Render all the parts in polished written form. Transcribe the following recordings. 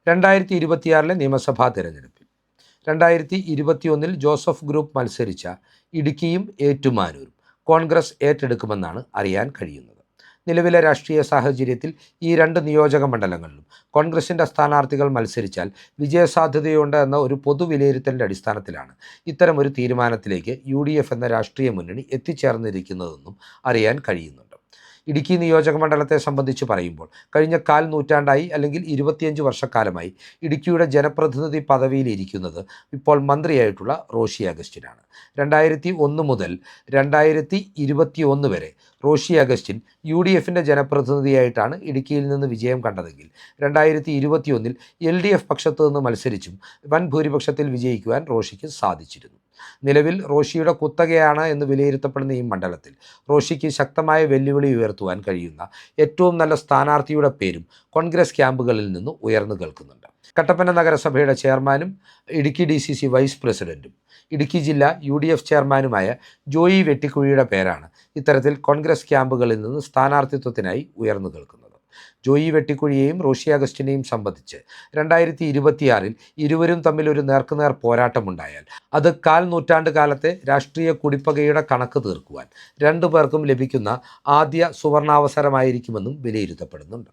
2026 നിയമസഭാ തിരഞ്ഞെടുപ്പിൽ 2021 Joseph group മത്സരിച്ച ഇടുക്കിയും ഏറ്റുമാനൂരും കോൺഗ്രസ് ഏറ്റെടുക്കുമെന്നാണ് അറിയാൻ കഴിയുന്നത്. നിലവിലെ രാഷ്ട്രീയ സാഹചര്യത്തിൽ ഈ രണ്ട് നിയോജക മണ്ഡലങ്ങളിലും കോൺഗ്രസിൻ്റെ സ്ഥാനാർത്ഥികൾ മത്സരിച്ചാൽ വിജയസാധ്യതയുണ്ട് എന്ന ഒരു പൊതുവിലയിരുത്തലിൻ്റെ അടിസ്ഥാനത്തിലാണ് ഇത്തരമൊരു തീരുമാനത്തിലേക്ക് UDF എന്ന രാഷ്ട്രീയ മുന്നണി എത്തിച്ചേർന്നിരിക്കുന്നതെന്നും അറിയാൻ കഴിയുന്നുണ്ട്. ഇടുക്കി നിയോജക മണ്ഡലത്തെ സംബന്ധിച്ച് പറയുമ്പോൾ കഴിഞ്ഞ കാൽ നൂറ്റാണ്ടായി അല്ലെങ്കിൽ 25 വർഷക്കാലമായി ഇടുക്കിയുടെ ജനപ്രതിനിധി പദവിയിൽ ഇരിക്കുന്നത് ഇപ്പോൾ മന്ത്രിയായിട്ടുള്ള റോഷി അഗസ്റ്റിനാണ്. 2001 മുതൽ 2021 വരെ റോഷി അഗസ്റ്റിൻ UDFിൻ്റെ ജനപ്രതിനിധിയായിട്ടാണ് ഇടുക്കിയിൽ നിന്ന് വിജയം കണ്ടതെങ്കിൽ 2021 LDF പക്ഷത്തു നിന്ന് മത്സരിച്ചും വൻ ഭൂരിപക്ഷത്തിൽ വിജയിക്കുവാൻ റോഷിക്ക് സാധിച്ചിരുന്നു. നിലവിൽ റോഷിയുടെ കുത്തകയാണ് എന്ന് വിലയിരുത്തപ്പെടുന്ന ഈ മണ്ഡലത്തിൽ റോഷിക്ക് ശക്തമായ വെല്ലുവിളി ഉയർത്തുവാൻ കഴിയുന്ന ഏറ്റവും നല്ല സ്ഥാനാർത്ഥിയുടെ പേരും കോൺഗ്രസ് ക്യാമ്പുകളിൽ നിന്ന് ഉയർന്നു കേൾക്കുന്നുണ്ട്. കട്ടപ്പന നഗരസഭയുടെ ചെയർമാനും ഇടുക്കി DCC വൈസ് പ്രസിഡന്റും ഇടുക്കി ജില്ലാ UDF ചെയർമാനുമായ ജോയി വെട്ടിക്കുഴിയുടെ പേരാണ് ഇത്തരത്തിൽ കോൺഗ്രസ് ക്യാമ്പുകളിൽ നിന്ന് സ്ഥാനാർത്ഥിത്വത്തിനായി ഉയർന്നു കേൾക്കുന്നത്. ജോയി വെട്ടിക്കുഴിയെയും റോഷി അഗസ്റ്റിനെയും സംബന്ധിച്ച് 2026 ഇരുവരും തമ്മിൽ ഒരു നേർക്കുനേർ പോരാട്ടമുണ്ടായാൽ അത് കാൽ നൂറ്റാണ്ട് കാലത്തെ രാഷ്ട്രീയ കുടിപ്പകയുടെ കണക്ക് തീർക്കുവാൻ രണ്ടു പേർക്കും ലഭിക്കുന്ന ആദ്യ സുവർണാവസരമായിരിക്കുമെന്നും വിലയിരുത്തപ്പെടുന്നുണ്ട്.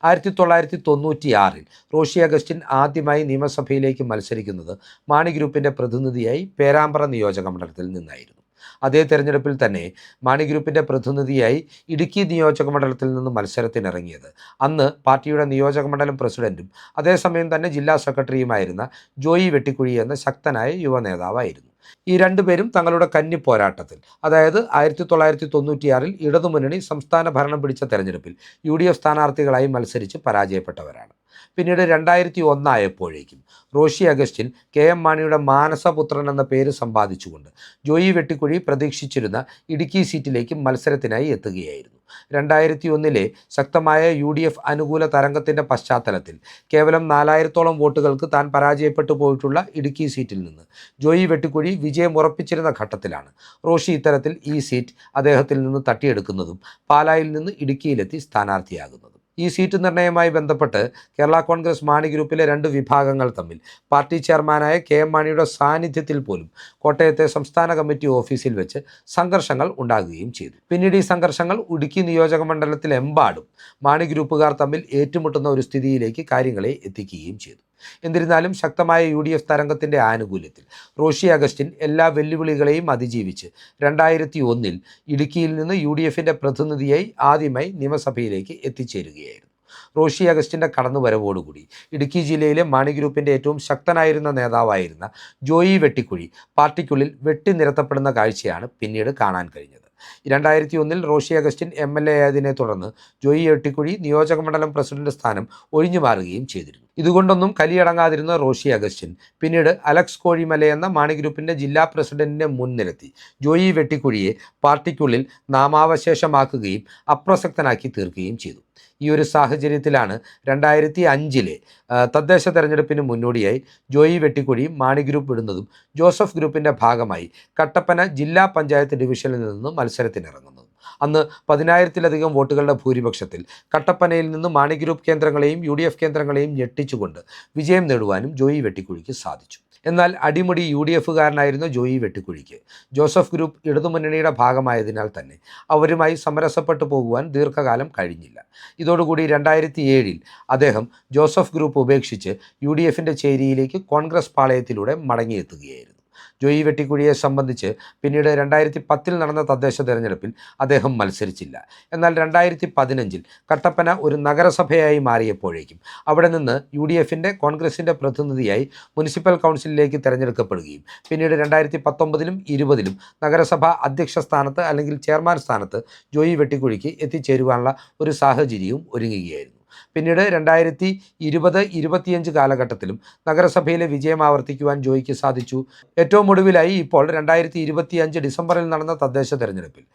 1996 റോഷി അഗസ്റ്റിൻ ആദ്യമായി നിയമസഭയിലേക്ക് മത്സരിക്കുന്നത് മാണി ഗ്രൂപ്പിൻ്റെ പ്രതിനിധിയായി പേരാമ്പ്ര നിയോജക മണ്ഡലത്തിൽ നിന്നായിരുന്നു. അതേ തെരഞ്ഞെടുപ്പിൽ തന്നെ മാണി ഗ്രൂപ്പിൻ്റെ പ്രതിനിധിയായി ഇടുക്കി നിയോജക മണ്ഡലത്തിൽ നിന്ന് മത്സരത്തിനിറങ്ങിയത് അന്ന് പാർട്ടിയുടെ നിയോജക മണ്ഡലം പ്രസിഡന്റും അതേസമയം തന്നെ ജില്ലാ സെക്രട്ടറിയുമായിരുന്ന ജോയി വെട്ടിക്കുഴി എന്ന ശക്തനായ യുവ നേതാവായിരുന്നു. ഈ രണ്ടുപേരും തങ്ങളുടെ കന്നി പോരാട്ടത്തിൽ, അതായത് 1996 ഇടതുമുന്നണി സംസ്ഥാന ഭരണം പിടിച്ച തെരഞ്ഞെടുപ്പിൽ UDF സ്ഥാനാർത്ഥികളായി മത്സരിച്ച് പരാജയപ്പെട്ടവരാണ്. പിന്നീട് 2001 ആയപ്പോഴേക്കും റോഷി അഗസ്റ്റിൻ KM മാണിയുടെ മാനസപുത്രൻ എന്ന പേര് സമ്പാദിച്ചുകൊണ്ട് ജോയി വെട്ടിക്കുഴി പ്രതീക്ഷിച്ചിരുന്ന ഇടുക്കി സീറ്റിലേക്ക് മത്സരത്തിനായി എത്തുകയായിരുന്നു. 2001 ശക്തമായ UDF അനുകൂല തരംഗത്തിൻ്റെ പശ്ചാത്തലത്തിൽ കേവലം 4000-ഓളം വോട്ടുകൾക്ക് താൻ പരാജയപ്പെട്ടു പോയിട്ടുള്ള ഇടുക്കി സീറ്റിൽ നിന്ന് ജോയി വെട്ടിക്കുഴി വിജയം ഉറപ്പിച്ചിരുന്ന ഘട്ടത്തിലാണ് റോഷി ഇത്തരത്തിൽ ഈ സീറ്റ് അദ്ദേഹത്തിൽ നിന്ന് തട്ടിയെടുക്കുന്നതും പാലായിൽ നിന്ന് ഇടുക്കിയിലെത്തി സ്ഥാനാർത്ഥിയാകുന്നതും. ഈ സീറ്റ് നിർണയവുമായി ബന്ധപ്പെട്ട് കേരള കോൺഗ്രസ് മാണി ഗ്രൂപ്പിലെ രണ്ട് വിഭാഗങ്ങൾ തമ്മിൽ പാർട്ടി ചെയർമാനായ KM മാണിയുടെ സാന്നിധ്യത്തിൽ പോലും കോട്ടയത്തെ സംസ്ഥാന കമ്മിറ്റി ഓഫീസിൽ വെച്ച് സംഘർഷങ്ങൾ ഉണ്ടാകുകയും ചെയ്തു. പിന്നീട് ഈ സംഘർഷങ്ങൾ ഇടുക്കി നിയോജക മണ്ഡലത്തിലെമ്പാടും മാണി ഗ്രൂപ്പുകാർ തമ്മിൽ ഏറ്റുമുട്ടുന്ന ഒരു സ്ഥിതിയിലേക്ക് കാര്യങ്ങളെ എത്തിക്കുകയും ചെയ്തു. എന്നിരുന്നാലും ശക്തമായ UDF തരംഗത്തിൻ്റെ ആനുകൂല്യത്തിൽ റോഷി അഗസ്റ്റിൻ എല്ലാ വെല്ലുവിളികളെയും അതിജീവിച്ച് 2001 ഇടുക്കിയിൽ നിന്ന് UDFിൻ്റെ പ്രതിനിധിയായി ആദ്യമായി നിയമസഭയിലേക്ക് എത്തിച്ചേരുകയായിരുന്നു. റോഷി അഗസ്റ്റിൻ്റെ കടന്നുവരവോടുകൂടി ഇടുക്കി ജില്ലയിലെ മാണി ഗ്രൂപ്പിൻ്റെ ഏറ്റവും ശക്തനായിരുന്ന നേതാവായിരുന്ന ജോയി വെട്ടിക്കുഴി പാർട്ടിക്കുള്ളിൽ വെട്ടിനിരത്തപ്പെടുന്ന കാഴ്ചയാണ് പിന്നീട് കാണാൻ കഴിഞ്ഞത്. 2001 റോഷി അഗസ്റ്റിൻ MLA ആയതിനെ തുടർന്ന് ജോയി വെട്ടിക്കുഴി നിയോജക മണ്ഡലം പ്രസിഡന്റ് സ്ഥാനം ഒഴിഞ്ഞു മാറുകയും ചെയ്തിരുന്നു. ഇതുകൊണ്ടൊന്നും കലിയടങ്ങാതിരുന്ന റോഷി അഗസ്റ്റിൻ പിന്നീട് അലക്സ് കോഴിമല എന്ന മാണി ഗ്രൂപ്പിൻ്റെ ജില്ലാ പ്രസിഡന്റിനെ മുൻനിർത്തി ജോയി വെട്ടിക്കുഴിയെ പാർട്ടിക്കുള്ളിൽ നാമാവശേഷമാക്കുകയും അപ്രസക്തനാക്കി തീർക്കുകയും ചെയ്തു. ഈ ഒരു സാഹചര്യത്തിലാണ് 2005 തദ്ദേശ തെരഞ്ഞെടുപ്പിന് മുന്നോടിയായി ജോയി വെട്ടിക്കുഴി മാണി ഗ്രൂപ്പ് വിടുന്നതും ജോസഫ് ഗ്രൂപ്പിൻ്റെ ഭാഗമായി കട്ടപ്പന ജില്ലാ പഞ്ചായത്ത് ഡിവിഷനിൽ നിന്ന് മത്സരത്തിനിറങ്ങുന്നതും. അന്ന് 10,000-ലധികം വോട്ടുകളുടെ ഭൂരിപക്ഷത്തിൽ കട്ടപ്പനയിൽ നിന്ന് മാണി ഗ്രൂപ്പ് കേന്ദ്രങ്ങളെയും UDF കേന്ദ്രങ്ങളെയും ഞെട്ടിച്ചുകൊണ്ട് വിജയം നേടുവാനും ജോയി വെട്ടിക്കുഴിക്ക് സാധിച്ചു. എന്നാൽ അടിമുടി UDFകാരനായിരുന്ന ജോയി വെട്ടിക്കുഴിക്ക് ജോസഫ് ഗ്രൂപ്പ് ഇടതുമുന്നണിയുടെ ഭാഗമായതിനാൽ തന്നെ അവരുമായി സമരസപ്പെട്ടു പോകുവാൻ ദീർഘകാലം കഴിഞ്ഞില്ല. ഇതോടുകൂടി 2007 അദ്ദേഹം ജോസഫ് ഗ്രൂപ്പ് ഉപേക്ഷിച്ച് UDFിൻ്റെ ചേരിയിലേക്ക് കോൺഗ്രസ് പാളയത്തിലൂടെ മടങ്ങിയെത്തുകയായിരുന്നു. ജോയി വെട്ടിക്കുഴിയെ സംബന്ധിച്ച് പിന്നീട് 2010 നടന്ന തദ്ദേശ തെരഞ്ഞെടുപ്പിൽ അദ്ദേഹം മത്സരിച്ചില്ല. എന്നാൽ 2015 കട്ടപ്പന ഒരു നഗരസഭയായി മാറിയപ്പോഴേക്കും അവിടെ നിന്ന് UDFിൻ്റെ കോൺഗ്രസിൻ്റെ പ്രതിനിധിയായി മുനിസിപ്പൽ കൗൺസിലിലേക്ക് തിരഞ്ഞെടുക്കപ്പെടുകയും പിന്നീട് 2019 20 നഗരസഭാ അധ്യക്ഷ സ്ഥാനത്ത് അല്ലെങ്കിൽ ചെയർമാൻ സ്ഥാനത്ത് ജോയി വെട്ടിക്കുഴിക്ക് എത്തിച്ചേരുവാനുള്ള ഒരു സാഹചര്യവും ഒരുങ്ങുകയായിരുന്നു. പിന്നീട് 2020-25 കാലഘട്ടത്തിലും നഗരസഭയിലെ വിജയം ആവർത്തിക്കുവാൻ ജോയിക്ക് സാധിച്ചു. ഏറ്റവും ഒടുവിലായി ഇപ്പോൾ 2025 ഡിസംബറിൽ നടന്ന തദ്ദേശ തെരഞ്ഞെടുപ്പിൽ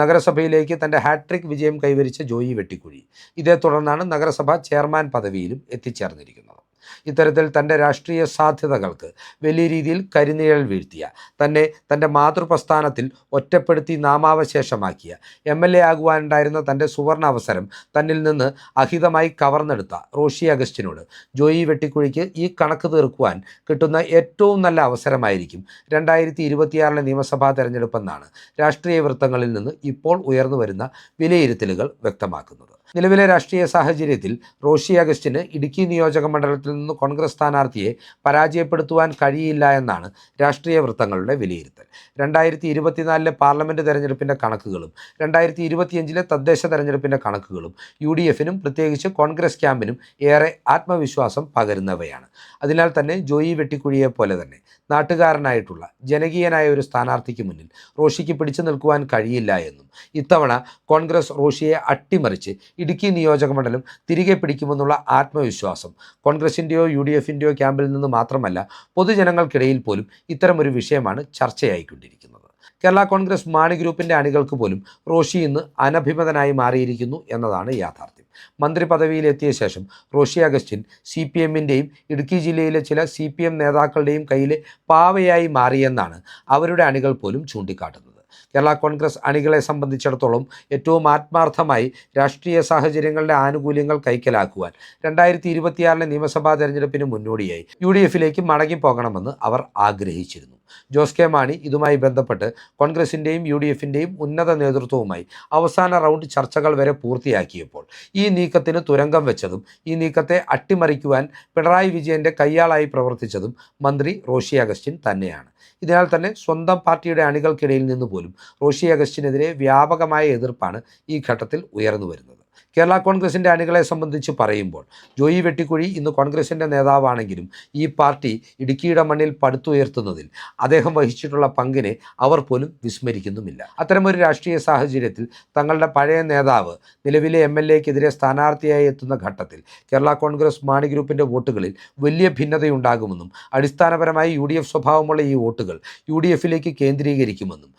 നഗരസഭയിലേക്ക് തൻ്റെ ഹാട്രിക് വിജയം കൈവരിച്ച ജോയി വെട്ടിക്കുഴി ഇതേ തുടർന്നാണ് നഗരസഭ ചെയർമാൻ പദവിയിലും എത്തിച്ചേർന്നിരിക്കുന്നത്. ഇത്തരത്തിൽ തൻ്റെ രാഷ്ട്രീയ സാധ്യതകൾക്ക് വലിയ രീതിയിൽ കരിനിഴൽ വീഴ്ത്തിയ, തന്നെ തൻ്റെ മാതൃപ്രസ്ഥാനത്തിൽ ഒറ്റപ്പെടുത്തി നാമാവശേഷമാക്കിയ, MLA ആകുവാനുണ്ടായിരുന്ന തൻ്റെ സുവർണ അവസരം തന്നിൽ നിന്ന് അഹിതമായി കവർന്നെടുത്ത റോഷി അഗസ്റ്റിനോട് ജോയി വെട്ടിക്കുഴിക്ക് ഈ കണക്ക് തീർക്കുവാൻ കിട്ടുന്ന ഏറ്റവും നല്ല അവസരമായിരിക്കും 2026 നിയമസഭാ തെരഞ്ഞെടുപ്പെന്നാണ് രാഷ്ട്രീയ വൃത്തങ്ങളിൽ നിന്ന് ഇപ്പോൾ ഉയർന്നു വരുന്ന വിലയിരുത്തലുകൾ വ്യക്തമാക്കുന്നത്. നിലവിലെ രാഷ്ട്രീയ സാഹചര്യത്തിൽ റോഷി അഗസ്റ്റിന് ഇടുക്കി നിയോജക മണ്ഡലത്തിൽ നിന്ന് കോൺഗ്രസ് സ്ഥാനാർത്ഥിയെ പരാജയപ്പെടുത്തുവാൻ കഴിയില്ല എന്നാണ് രാഷ്ട്രീയ വൃത്തങ്ങളുടെ വിലയിരുത്തൽ. 2024 പാർലമെൻറ്റ് തെരഞ്ഞെടുപ്പിൻ്റെ കണക്കുകളും 2025 തദ്ദേശ തെരഞ്ഞെടുപ്പിൻ്റെ കണക്കുകളും UDFനും പ്രത്യേകിച്ച് കോൺഗ്രസ് ക്യാമ്പിനും ഏറെ ആത്മവിശ്വാസം പകരുന്നവയാണ്. അതിനാൽ തന്നെ ജോയി വെട്ടിക്കുഴിയെ പോലെ തന്നെ നാട്ടുകാരനായിട്ടുള്ള ജനകീയനായ ഒരു സ്ഥാനാർത്ഥിക്ക് മുന്നിൽ റോഷിക്ക് പിടിച്ചു നിൽക്കുവാൻ കഴിയില്ല എന്നും ഇത്തവണ കോൺഗ്രസ് റോഷിയെ അട്ടിമറിച്ച് ഇടുക്കി നിയോജക മണ്ഡലം തിരികെ പിടിക്കുമെന്നുള്ള ആത്മവിശ്വാസം കോൺഗ്രസിൻ്റെയോ UDFൻ്റെയോ ക്യാമ്പിൽ നിന്ന് മാത്രമല്ല പൊതുജനങ്ങൾക്കിടയിൽ പോലും ഇത്തരമൊരു വിഷയമാണ് ചർച്ചയായിക്കൊണ്ടിരിക്കുന്നത്. കേരള കോൺഗ്രസ് മാണി ഗ്രൂപ്പിൻ്റെ അണികൾക്ക് പോലും റോഷി ഇന്ന് അനഭിമതനായി മാറിയിരിക്കുന്നു എന്നതാണ് യാഥാർത്ഥ്യം. മന്ത്രി പദവിയിലെത്തിയ ശേഷം റോഷി അഗസ്റ്റിൻ CPMൻ്റെയും ഇടുക്കി ജില്ലയിലെ ചില CPM നേതാക്കളുടെയും കയ്യിലെ പാവയായി മാറിയെന്നാണ് അവരുടെ അണികൾ പോലും ചൂണ്ടിക്കാട്ടുന്നത്. കേരള കോൺഗ്രസ് അണികളെ സംബന്ധിച്ചിടത്തോളം ഏറ്റവും ആത്മാർത്ഥമായി രാഷ്ട്രീയ സാഹചര്യങ്ങളുടെ ആനുകൂല്യങ്ങൾ കൈക്കലാക്കുവാൻ 2026 നിയമസഭാ തെരഞ്ഞെടുപ്പിന് മുന്നോടിയായി UDFിലേക്ക് മടങ്ങിപ്പോകണമെന്ന് അവർ ആഗ്രഹിച്ചിരുന്നു. ജോസ് കെ മാണി ഇതുമായി ബന്ധപ്പെട്ട് കോൺഗ്രസിൻ്റെയും UDFൻ്റെയും ഉന്നത നേതൃത്വവുമായി അവസാന റൗണ്ട് ചർച്ചകൾ വരെ പൂർത്തിയാക്കിയപ്പോൾ ഈ നീക്കത്തിന് തുരങ്കം വെച്ചതും ഈ നീക്കത്തെ അട്ടിമറിക്കുവാൻ പിണറായി വിജയൻ്റെ കയ്യാളായി പ്രവർത്തിച്ചതും മന്ത്രി റോഷി അഗസ്റ്റിൻ തന്നെയാണ്. ഇതിനാൽ തന്നെ സ്വന്തം പാർട്ടിയുടെ അണികൾക്കിടയിൽ നിന്ന് പോലും റോഷി അഗസ്റ്റിനെതിരെ വ്യാപകമായ എതിർപ്പാണ് ഈ ഘട്ടത്തിൽ ഉയർന്നു വരുന്നത്. കേരള കോൺഗ്രസിൻ്റെ അണികളെ സംബന്ധിച്ച് പറയുമ്പോൾ ജോയി വെട്ടിക്കുഴി ഇന്ന് കോൺഗ്രസിൻ്റെ നേതാവാണെങ്കിലും ഈ പാർട്ടി ഇടുക്കിയുടെ മണ്ണിൽ പടുത്തുയർത്തുന്നതിൽ അദ്ദേഹം വഹിച്ചിട്ടുള്ള പങ്കിനെ അവർ പോലും വിസ്മരിക്കുന്നുമില്ല. അത്തരമൊരു രാഷ്ട്രീയ സാഹചര്യത്തിൽ തങ്ങളുടെ പഴയ നേതാവ് നിലവിലെ MLAക്കെതിരെ സ്ഥാനാർത്ഥിയായി എത്തുന്ന ഘട്ടത്തിൽ കേരള കോൺഗ്രസ് മാണി ഗ്രൂപ്പിൻ്റെ വോട്ടുകളിൽ വലിയ ഭിന്നതയുണ്ടാകുമെന്നും അടിസ്ഥാനപരമായി UDF സ്വഭാവമുള്ള ഈ വോട്ടുകൾ UDFിലേക്ക് കേന്ദ്രീകരിക്കുമെന്നും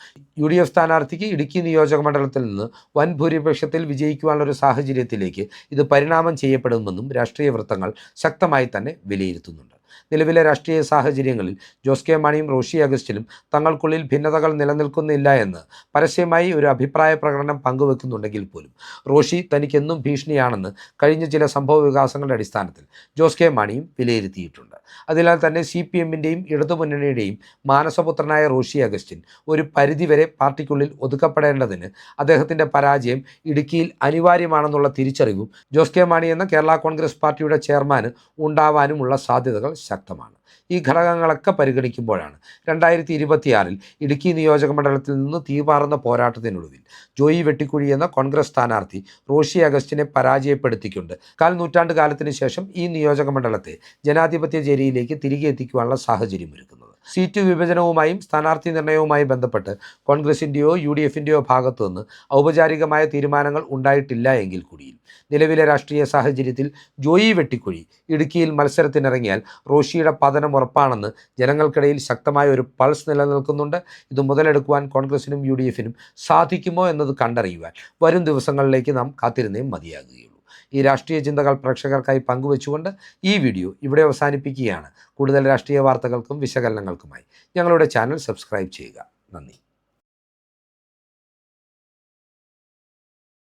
UDF സ്ഥാനാർത്ഥിക്ക് ഇടുക്കി നിയോജക മണ്ഡലത്തിൽ നിന്ന് വൻ ഭൂരിപക്ഷത്തിൽ വിജയിക്കുവാനുള്ളൊരു സാഹചര്യത്തിലേക്ക് ഇത് പരിണാമം ചെയ്യപ്പെടുമെന്നും രാഷ്ട്രീയ വൃത്തങ്ങൾ ശക്തമായി തന്നെ വിലയിരുത്തുന്നുണ്ട്. നിലവിലെ രാഷ്ട്രീയ സാഹചര്യങ്ങളിൽ ജോസ് കെ മാണിയും റോഷി അഗസ്റ്റിനും തങ്ങൾക്കുള്ളിൽ ഭിന്നതകൾ നിലനിൽക്കുന്നില്ല എന്ന് പരസ്യമായി ഒരു അഭിപ്രായ പ്രകടനം പങ്കുവെക്കുന്നുണ്ടെങ്കിൽ പോലും റോഷി തനിക്കെന്നും ഭീഷണിയാണെന്ന് കഴിഞ്ഞ ചില സംഭവ വികാസങ്ങളുടെ അടിസ്ഥാനത്തിൽ ജോസ് കെ മാണിയും വിലയിരുത്തിയിട്ടുണ്ട്. അതിനാൽ തന്നെ CPMൻ്റെയും ഇടതുമുന്നണിയുടെയും മാനസപുത്രനായ റോഷി അഗസ്റ്റിൻ ഒരു പരിധിവരെ പാർട്ടിക്കുള്ളിൽ ഒതുക്കപ്പെടേണ്ടതിന് അദ്ദേഹത്തിൻ്റെ പരാജയം ഇടുക്കിയിൽ അനിവാര്യമാണെന്നുള്ള തിരിച്ചറിവും ജോസ് കെ മാണി എന്ന കേരള കോൺഗ്രസ് പാർട്ടിയുടെ ചെയർമാന് ഉണ്ടാവാനുമുള്ള സാധ്യതകൾ ശക്തമാണ്. ഈ ഘടകങ്ങളൊക്കെ പരിഗണിക്കുമ്പോഴാണ് 2026 ഇടുക്കി നിയോജക മണ്ഡലത്തിൽ നിന്ന് തീപാറുന്ന പോരാട്ടത്തിനൊടുവിൽ ജോയി വെട്ടിക്കുഴി എന്ന കോൺഗ്രസ് സ്ഥാനാർത്ഥി റോഷി അഗസ്റ്റിനെ പരാജയപ്പെടുത്തിക്കൊണ്ട് കാൽനൂറ്റാണ്ട് കാലത്തിന് ശേഷം ഈ നിയോജക മണ്ഡലത്തെ ജനാധിപത്യ ചേരിയിലേക്ക് തിരികെ എത്തിക്കുവാനുള്ള സാഹചര്യമൊരുക്കുന്നത്. സീറ്റ് വിഭജനവുമായും സ്ഥാനാർത്ഥി നിർണയവുമായി ബന്ധപ്പെട്ട് കോൺഗ്രസിൻ്റെയോ UDFൻ്റെയോ ഭാഗത്തു നിന്ന് ഔപചാരികമായ തീരുമാനങ്ങൾ ഉണ്ടായിട്ടില്ല എങ്കിൽ കൂടിയും നിലവിലെ രാഷ്ട്രീയ സാഹചര്യത്തിൽ ജോയി വെട്ടിക്കുഴി ഇടുക്കിയിൽ മത്സരത്തിനിറങ്ങിയാൽ റോഷിയുടെ പതനം ഉറപ്പാണെന്ന് ജനങ്ങൾക്കിടയിൽ ശക്തമായ ഒരു പൾസ് നിലനിൽക്കുന്നുണ്ട്. ഇത് മുതലെടുക്കുവാൻ കോൺഗ്രസിനും UDFനും സാധിക്കുമോ എന്നത് കണ്ടറിയുവാൻ വരും ദിവസങ്ങളിലേക്ക് നാം കാത്തിരുന്നേ മതിയാകുകയുള്ളൂ. ഈ രാഷ്ട്രീയ ചിന്തകൾ പ്രേക്ഷകർക്കായി പങ്കുവെച്ചുകൊണ്ട് ഈ വീഡിയോ ഇവിടെ അവസാനിപ്പിക്കുകയാണ്. കൂടുതൽ രാഷ്ട്രീയ വാർത്തകൾക്കും വിശകലനങ്ങൾക്കുമായി ഞങ്ങളുടെ ചാനൽ സബ്സ്ക്രൈബ് ചെയ്യുക. നന്ദി.